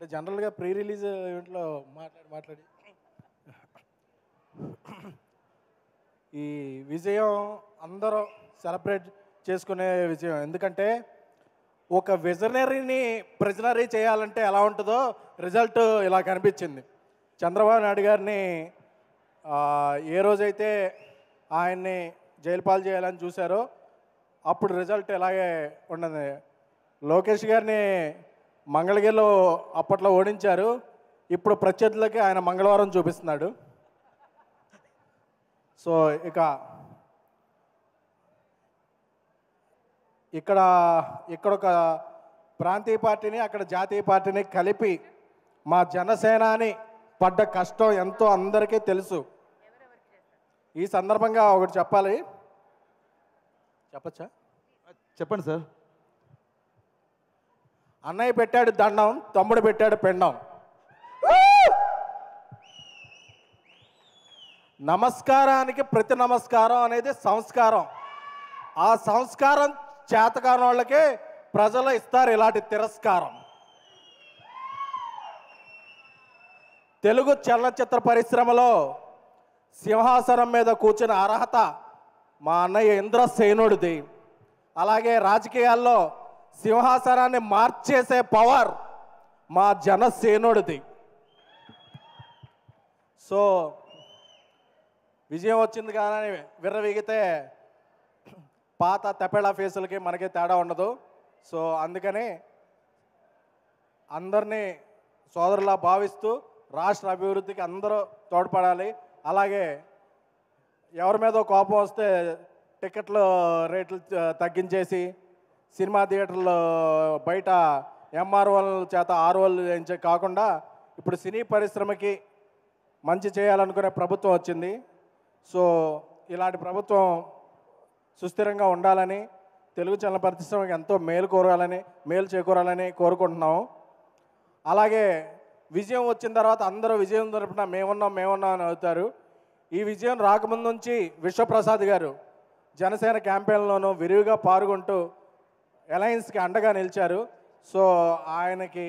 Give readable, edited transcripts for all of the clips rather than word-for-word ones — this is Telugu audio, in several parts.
అంటే జనరల్గా ప్రీ రిలీజ్ ఈవెంట్లో మాట్లాడి ఈ విజయం అందరూ సెలబ్రేట్ చేసుకునే విజయం. ఎందుకంటే ఒక విజనరీని ప్రిజనరీ చేయాలంటే ఎలా ఉంటుందో రిజల్ట్ ఇలా కనిపించింది. చంద్రబాబు నాయుడు గారిని ఏ రోజైతే ఆయన్ని జైలు పాలు చేయాలని చూశారో అప్పుడు రిజల్ట్ ఇలాగే ఉన్నది. లోకేష్ గారిని మంగళగిరిలో అప్పట్లో ఓడించారు, ఇప్పుడు ప్రత్యర్థులకి ఆయన మంగళవారం చూపిస్తున్నాడు. సో ఇక్కడ ఒక ప్రాంతీయ పార్టీని అక్కడ జాతీయ పార్టీని కలిపి మా జనసేనాని పడ్డ కష్టం ఎంతో అందరికీ తెలుసు. ఈ సందర్భంగా ఒకటి చెప్పాలి. చెప్పచ్చా? చెప్పండి సార్. అన్నయ్య పెట్టాడు దండం, తమ్ముడు పెట్టాడు పెండం. నమస్కారానికి ప్రతి నమస్కారం అనేది సంస్కారం. ఆ సంస్కారం చేతకాని వాళ్ళకే ప్రజలు ఇస్తారు ఇలాంటి తిరస్కారం. తెలుగు చలనచిత్ర పరిశ్రమలో సింహాసనం మీద కూర్చున్న అర్హత మా అన్నయ్య ఇంద్రసేనుడిది. అలాగే రాజకీయాల్లో సింహాసనాన్ని మార్చేసే పవర్ మా జనసేనుడిది. సో విజయం వచ్చింది కానీ విర్రవీగితే పాత తపేళా ఫేసులకి మనకి తేడా ఉండదు. సో అందుకని అందరినీ సోదరులా భావిస్తూ రాష్ట్ర అభివృద్ధికి అందరూ తోడ్పడాలి. అలాగే ఎవరి మీద కోపం వస్తే టికెట్లు రేట్లు తగ్గించేసి సినిమా థియేటర్లు బయట ఎంఆర్ఓల చేత ఆర్ఓలు చేయించే కాకుండా ఇప్పుడు సినీ పరిశ్రమకి మంచి చేయాలనుకునే ప్రభుత్వం వచ్చింది. సో ఇలాంటి ప్రభుత్వం సుస్థిరంగా ఉండాలని, తెలుగు చలన పరిశ్రమకి ఎంతో మేలు చేకూరాలని కోరుకుంటున్నాము. అలాగే విజయం వచ్చిన తర్వాత అందరూ విజయం తరపున మేమున్నాం అని అవుతారు. ఈ విజయం రాకముందు నుంచి విశ్వప్రసాద్ గారు జనసేన క్యాంపెయిన్లోనూ విరివిగా పాల్గొంటూ అలయన్స్కి అండగా నిలిచారు. సో ఆయనకి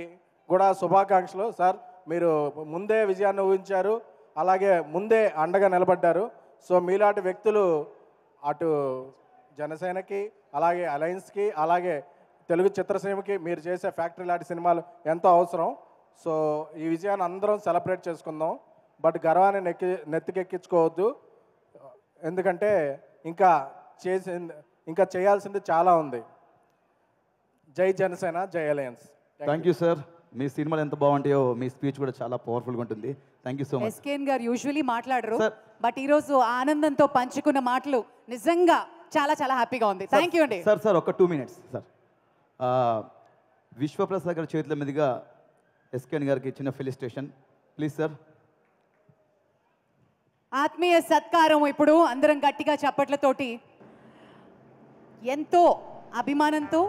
కూడా శుభాకాంక్షలు. సార్, మీరు ముందే విజయాన్ని ఊహించారు, అలాగే ముందే అండగా నిలబడ్డారు. సో మీలాంటి వ్యక్తులు అటు జనసేనకి, అలాగే అలయన్స్కి, అలాగే తెలుగు చిత్రసీమకి మీరు చేసే ఫ్యాక్టరీ లాంటి సినిమాలు ఎంతో అవసరం. సో ఈ విజయాన్ని అందరం సెలబ్రేట్ చేసుకుందాం. బట్ గర్వాన్ని నెత్తికెక్కించుకోవద్దు. ఎందుకంటే ఇంకా చేయాల్సింది చాలా ఉంది. జై జనసేన, జై అలయన్స్. Thank you sir. మీ సినిమాలు ఎంత బాగుంటాయో మీ స్పీచ్ కూడా చాలా పవర్ఫుల్గా ఉంటుంది. Thank you so much. SKN గారు యూజువల్లీ మాట్లాడరు, బట్ ఈరోజు ఆనందంతో పంచుకున్న మాటలు నిజంగా చాలా చాలా హ్యాపీగా ఉంది. థ్యాంక్ యూ అండి. సార్ ఒక 2 minutes సార్. విశ్వప్రసాద్ గారి చేతుల మీదుగా ఎస్కేఎన్ గారికి చిన్న ఫెలిసిటేషన్ ప్లీజ్ సార్. ఆత్మీయ సత్కారం ఇప్పుడు అందరం గట్టిగా చప్పట్లతోటి ఎంతో అభిమానంతో